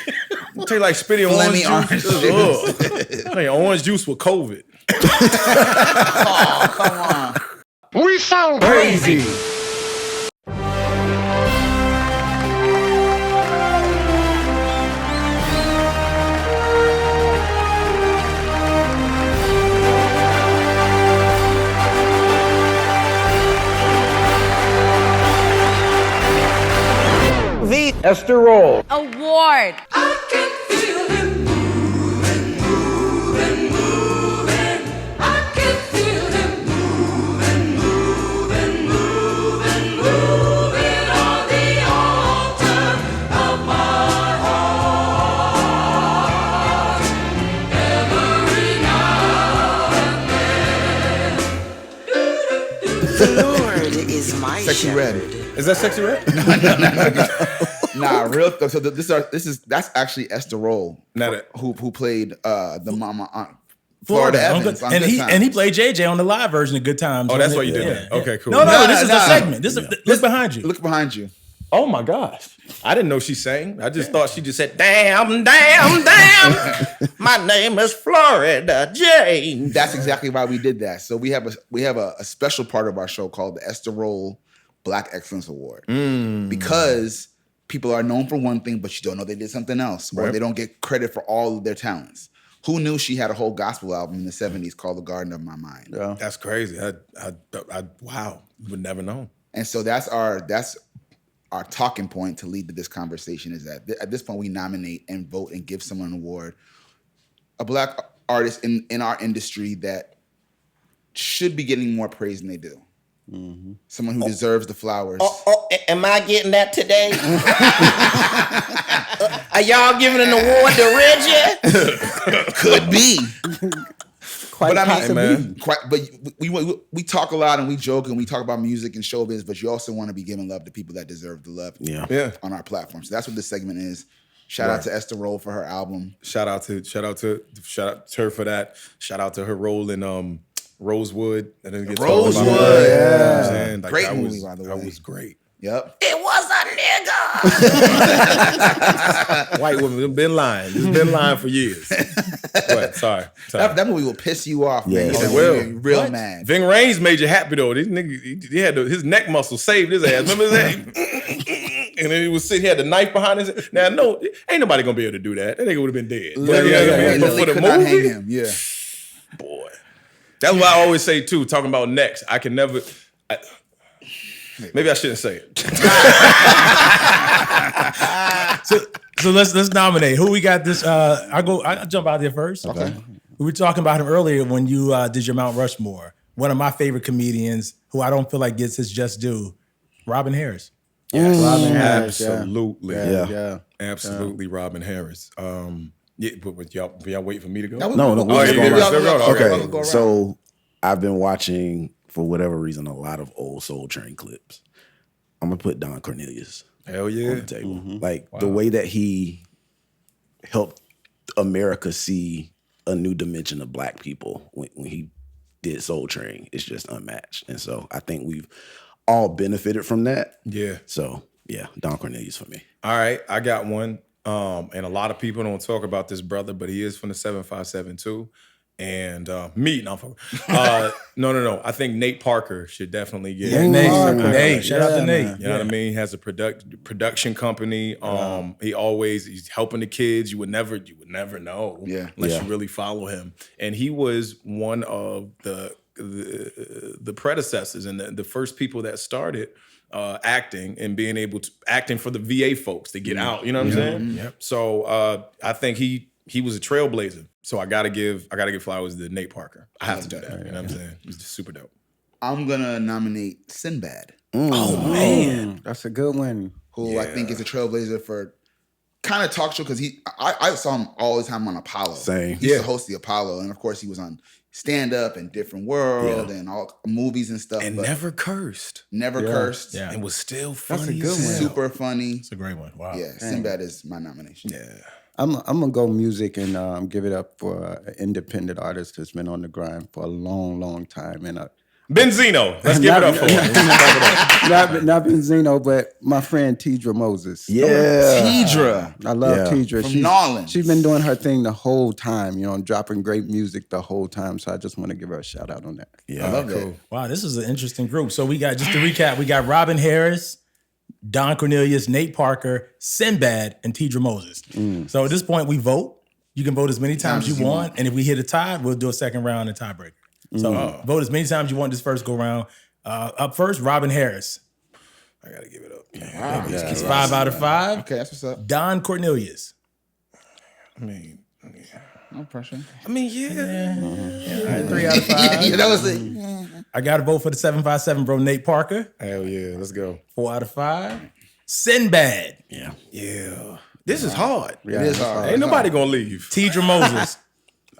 Taste like spitty orange juice. Orange juice with COVID. Oh, come on. We sound crazy. The Esther Roll Award. I can feel him moving, moving, moving. I can feel him moving, moving, moving, moving on the altar of my heart. Every now and then. The Lord is my Sexy shepherd. Red. Is that Sexy Red? No. Nah, real. So that's actually Esther Roll, who played the mama on Florida Evans. On and he played JJ on the live version of Good Times. Oh, that's why you did that. Okay, cool. No, this is the segment. Look behind you. Look behind you. Oh my gosh. I didn't know she sang. I just thought she just said, damn, damn, damn. My name is Florida Jane. That's exactly why we did that. So we have a special part of our show called the Esther Roll Black Excellence Award. Because people are known for one thing, but you don't know they did something else. Or they don't get credit for all of their talents. Who knew she had a whole gospel album in the 70s called The Garden of My Mind? Yeah. That's crazy. I wow. Would never know. And so that's our talking point to lead to this conversation, is that at this point we nominate and vote and give someone an award, a Black artist in our industry that should be getting more praise than they do. Mm-hmm. Someone who deserves the flowers. Am I getting that today? Are y'all giving an award to Reggie? Could be. Quite possibly. But we talk a lot and we joke and we talk about music and showbiz, but you also want to be giving love to people that deserve the love on our platform. So that's what this segment is. Shout out to Esther Roll for her album. Shout out to her for that. Shout out to her role in Rosewood. I didn't get Rosewood, yeah. Like, great movie, by the way. That was great. Yep. It was a nigga. White women have been lying. It's been lying for years. But sorry. That movie will piss you off, man. It will. Real mad. Ving Rhames made you happy though. This nigga, he had his neck muscle saved his ass. Remember that? And then he was sitting, he had the knife behind his head. Now, no, ain't nobody gonna be able to do that. That nigga would have been dead. But for the could not hang movie, him. Yeah. boy. That's why I always say, too, talking about next, I can never... maybe I shouldn't say it. So let's nominate. Who we got this? I'll jump out there first. Okay. We were talking about him earlier when you did your Mount Rushmore. One of my favorite comedians who I don't feel like gets his just due, Robin Harris. Robin Harris, Absolutely. Yeah. Absolutely, Robin Harris. But y'all wait for me to go? No, we Oh, just yeah, going around. okay. Okay, so I've been watching, for whatever reason, a lot of old Soul Train clips. I'm gonna put Don Cornelius Hell yeah. on the table. Like the way that he helped America see a new dimension of Black people when he did Soul Train is just unmatched. And so I think we've all benefited from that. Yeah. So yeah, Don Cornelius for me. All right, I got one. And a lot of people don't talk about this brother, but he is from the 757 too. And no. I think Nate Parker should definitely get Nate. Shout out to Nate. You know what I mean? He has a production company. He's helping the kids. You would never know unless you really follow him. And he was one of the predecessors and the first people that started acting and being able to acting for the VA folks to get out. You know what I'm saying? Yep. So I think he was a trailblazer. So I gotta give flowers to Nate Parker. I have to do that. You know what I'm saying? He's just super dope. I'm gonna nominate Sinbad. Oh man, that's a good one. Who I think is a trailblazer for kind of talk show because I saw him all the time on Apollo. Same. He used to host the Apollo, and of course he was on Stand Up and Different World and all movies and stuff. And but never cursed. Yeah. And was still funny. That's a good one. Super funny. It's a great one. Wow. Yeah, Sinbad is my nomination. Yeah. I'm gonna go music and give it up for an independent artist that's been on the grind for a long time. And Benzino. Let's give it up for him. Not Benzino, but my friend Tidra Moses. Yeah. Tidra. I love Tidra. From Nolans. She's been doing her thing the whole time, dropping great music the whole time. So I just want to give her a shout out on that. Yeah. I love that. Wow, this is an interesting group. So we got, just to recap, we got Robin Harris, Don Cornelius, Nate Parker, Sinbad, and Tidra Moses. So at this point, we vote. You can vote as many times you want. And if we hit a tie, we'll do a second round and tiebreaker. So vote as many times you want this first go round. Up first, Robin Harris. I gotta give it up. It's 5 out of 5. Okay, that's what's up. Don Cornelius. I mean, No pressure. I mean, yeah. All right, 3 out of 5. Yeah, that was it. I got to vote for the 757, bro. Nate Parker. Hell yeah, let's go. 4 out of 5. Sinbad. Yeah. This is hard. It is hard. Ain't nobody gonna leave. Tidra Moses.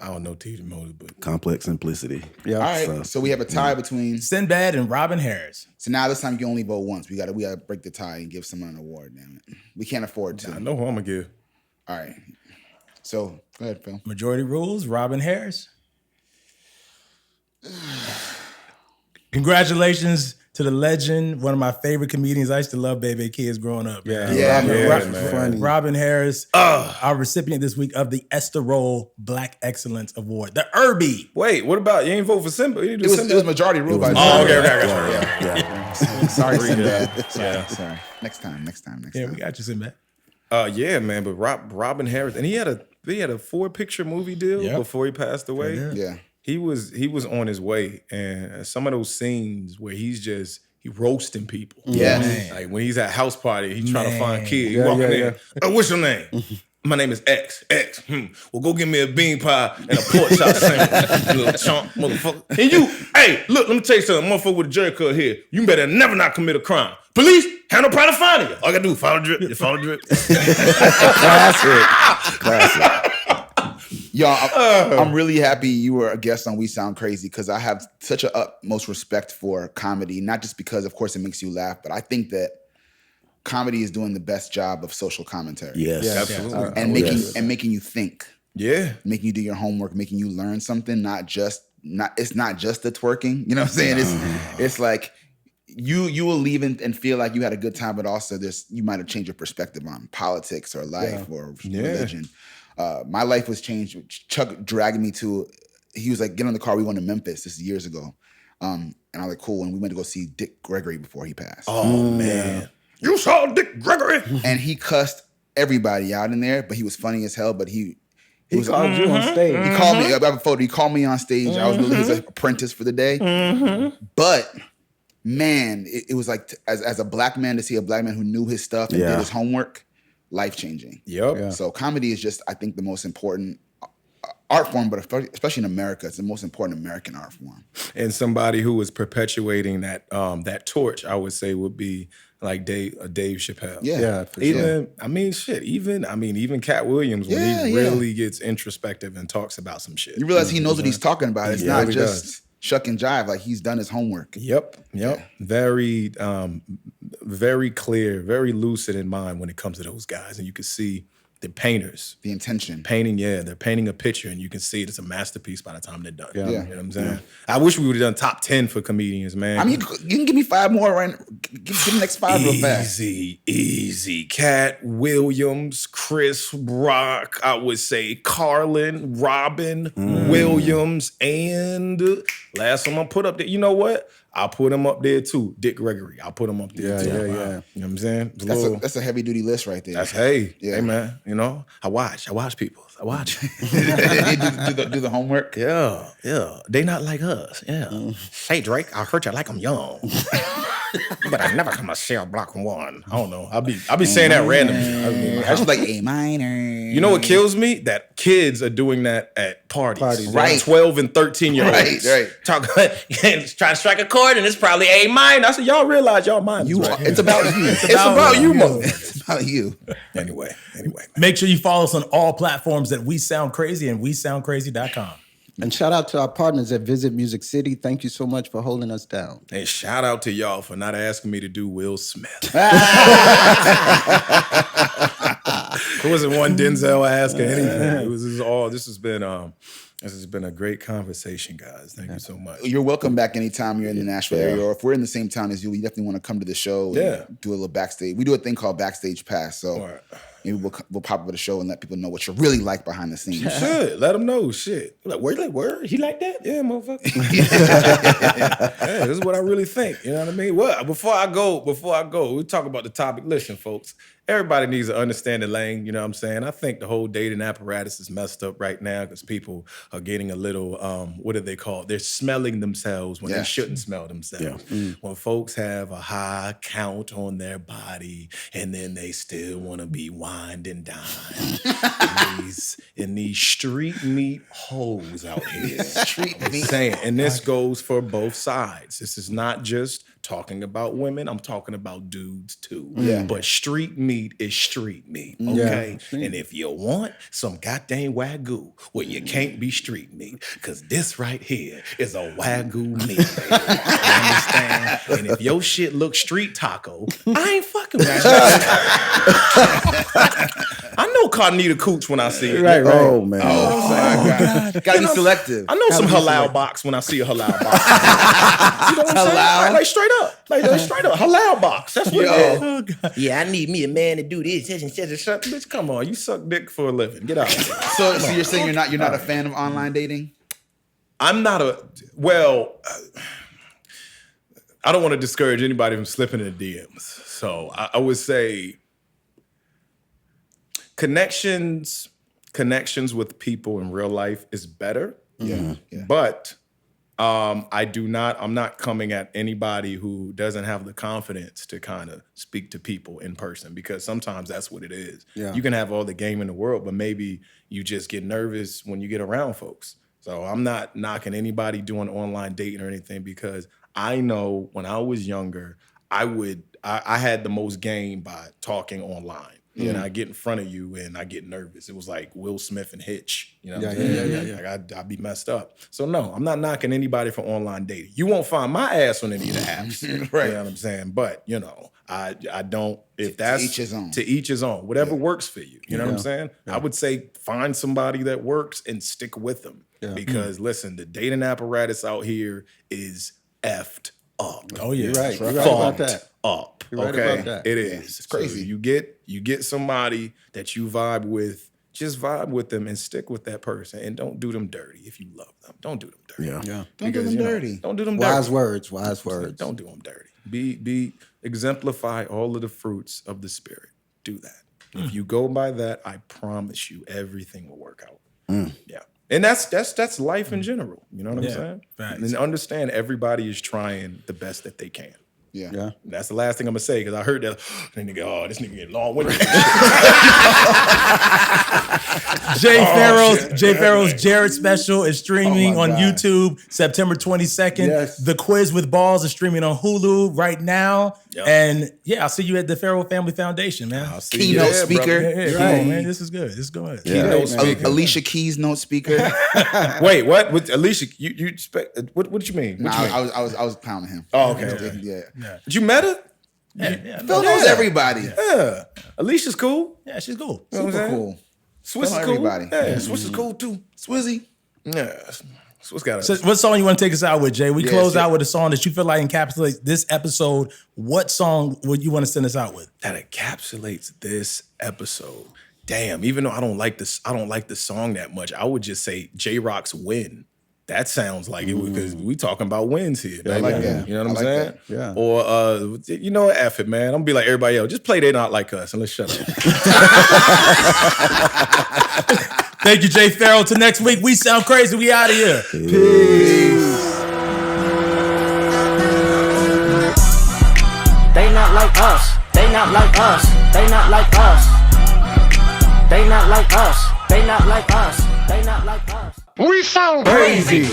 I don't know Tidra Moses, but Complex Simplicity. Yeah. All right, so we have a tie between. Sinbad and Robin Harris. So now this time you can only vote once. We gotta break the tie and give someone an award. Damn it, we can't afford to. I know who I'm gonna give. All right, so go ahead, Phil. Majority rules, Robin Harris. Congratulations to the legend, one of my favorite comedians. I used to love Baby Kids growing up. Man. Robin Harris, our recipient this week of the Esther Roll Black Excellence Award, the Irby. Wait, what about you ain't vote for Simba? You It was majority rule. By okay. Sorry, Sinbad. Sorry. Next time. Yeah, we got you, Sinbad. Yeah, man. But Robin Harris, and he had a 4-picture movie deal before he passed away. Yeah. He was on his way, and some of those scenes where he roasting people. Yes. Like when he's at house party, he's trying to find kids. He walking in. Oh, what's your name? My name is X. Well, go get me a bean pie and a pork chop sandwich, you little chump, motherfucker. And you, hey, look, let me tell you something. Motherfucker with a jerry cut here. You better never not commit a crime. Police, have no problem finding you. All I gotta do is follow drip. You follow drip. Classic. Y'all, I'm really happy you were a guest on We Sound Crazy because I have such a utmost respect for comedy, not just because, of course, it makes you laugh, but I think that comedy is doing the best job of social commentary. Yes. Absolutely. And making you think. Yeah. Making you do your homework, making you learn something, it's not just the twerking. You know what I'm saying? It's like you will leave and feel like you had a good time, but also you might have changed your perspective on politics or life or religion. My life was changed. Chuck dragged me he was like, get on the car, we went to Memphis. This is years ago. And I was like, cool. And we went to go see Dick Gregory before he passed. Oh, man. You saw Dick Gregory. And he cussed everybody out in there, but he was funny as hell. But he was called you on stage. He called me. I have a photo. He called me on stage. I was really his apprentice for the day. But man, it was like as a black man to see a black man who knew his stuff and did his homework, life changing. Yep. Yeah. So comedy is just, I think, the most important art form, but especially in America, it's the most important American art form. And somebody who was perpetuating that that torch, I would say, would be like Dave Chappelle. Yeah, for even sure. Even Cat Williams when he really gets introspective and talks about some shit. You realize he knows what he's talking about. It's not just shuck and jive. Like he's done his homework. Yep. Very, very clear, very lucid in mind when it comes to those guys, and you can see the painters, the intention, painting. Yeah, they're painting a picture, and you can see it's a masterpiece by the time they're done. Yeah. You know what I'm saying? I wish we would have done top 10 for comedians, man. I mean, you can give me 5 more right. Give me the next 5 real fast. Easy. Cat Williams, Chris Rock, I would say Carlin, Robin Williams, and last one I put up there. You know what? I'll put him up there too. Dick Gregory. I'll put him up there too. Yeah. You know what I'm saying? That's a heavy duty list right there. That's hey man. You know, I watch people. I watch. They do the homework. Yeah. They not like us. Yeah. Hey Drake, I heard you like I'm young. But I never come to cell block 1. I don't know. I'll be saying that randomly. I was like A minor. You know what kills me? That kids are doing that at parties. Right. 12 and 13-year-olds. Right. Trying to strike a chord, and it's probably A minor. I said, y'all realize y'all mind. It's about you. It's about you, mother. It's about you. Anyway. Make sure you follow us on all platforms at We Sound Crazy and WeSoundCrazy.com. And shout out to our partners at Visit Music City. Thank you so much for holding us down. And shout out to y'all for not asking me to do Will Smith. There wasn't one Denzel asking anything. This has been a great conversation, guys. Thank you so much. You're welcome back anytime you're in the Nashville area, or if we're in the same town as you, we definitely want to come to the show and do a little backstage. We do a thing called Backstage Pass, so maybe we'll pop up at the show and let people know what you're really like behind the scenes. You should. Let them know. Shit. Like, word? He like that? Yeah, motherfucker. This is what I really think. You know what I mean? Well, before I go, we talk about the topic. Listen, folks, everybody needs to understand the lane. You know what I'm saying? I think the whole dating apparatus is messed up right now because people are getting a little, what do they call it? They're smelling themselves when they shouldn't smell themselves. Yeah. When folks have a high count on their body and then they still want to be wined and dined in these street meat hoes out here. Street meat. Saying, and this goes for both sides. This is not just talking about women. I'm talking about dudes too. Yeah. But street meat is street meat, okay? Yeah. And if you want some goddamn Wagyu, well, you can't be street meat because this right here is a Wagyu meat, baby. You understand? And if your shit looks street taco, I ain't fucking with you. I know Carnita Cooch when I see it. Right. Oh, man. Oh, God. Gotta be selective. I know some halal box when I see a halal box. You know what I'm saying? Like straight up. Like straight up. Halal box. That's what it is. Oh, God. Yeah, I need me a man to do this. Bitch, come on. You suck dick for a living. Get out of here. So you're saying you're not a fan of online dating? I'm not I don't want to discourage anybody from slipping in the DMs. So I would say connections with people in real life is better. Yeah. But I'm not coming at anybody who doesn't have the confidence to kind of speak to people in person, because sometimes that's what it is. Yeah. You can have all the game in the world, but maybe you just get nervous when you get around folks. So I'm not knocking anybody doing online dating or anything, because I know when I was younger, I had the most game by talking online. And I get in front of you and I get nervous. It was like Will Smith and Hitch. You know what I'm saying? Yeah. Like I'd be messed up. So no, I'm not knocking anybody for online dating. You won't find my ass on any of the apps. Right. You know what I'm saying? But, I don't, if that's to each his own, whatever works for you. You know what I'm saying? Yeah. I would say find somebody that works and stick with them. Yeah. Because listen, the dating apparatus out here is effed up. Oh yeah. You're right. You're right about that. Up. You're right about that. It is. It's crazy. So you get somebody that you vibe with just vibe with them and stick with that person, and don't do them dirty if you love them. Don't do them dirty. Yeah. Don't do them dirty. Don't do them dirty. Wise words. Don't do them dirty. Be exemplify all of the fruits of the spirit. Do that. If you go by that, I promise you everything will work out. Yeah. And that's life in general. You know what I'm saying? Facts. And understand everybody is trying the best that they can. Yeah. And that's the last thing I'm gonna say, because I heard that this nigga getting long-winded. Jay Pharoah's Jared special is streaming on YouTube September 22nd. Yes. The Quiz with Balls is streaming on Hulu right now. Yep. And I'll see you at the Pharoah Phamily Foundation, man. I'll see Keynote you there, speaker. brother. Come on, man. This is good. This is good. Keynote speaker. Alicia Keys note speaker. Wait, what? With Alicia, you expect what you mean? What you mean? I was pounding him. Oh, okay. Yeah. Did you met her? Phil knows everybody. Yeah. Alicia's cool. Yeah, she's cool. You know what I'm Super saying? cool. Swiss is Phil know cool. everybody. Yeah, Swiss is cool too. Swizzy. Yeah. Swiss got So what song you want to take us out with, Jay? We Yeah, close shit. out with a song that you feel like encapsulates this episode. What song would you want to send us out with? that encapsulates this episode. Damn, even though I don't like the song that much, I would just say J-Rock's Win. That sounds like it, because we talking about wins here. I like that. You know what I'm I like saying? that. Yeah. Or you know what, F it, man. I'm gonna be like everybody else. Just play They Not Like Us and let's shut up. Thank you, Jay Pharoah. Till next week, we sound crazy. We out of here. They not like us. They not like us. They not like us. They not like us. They not like us. They not like us. We sound crazy.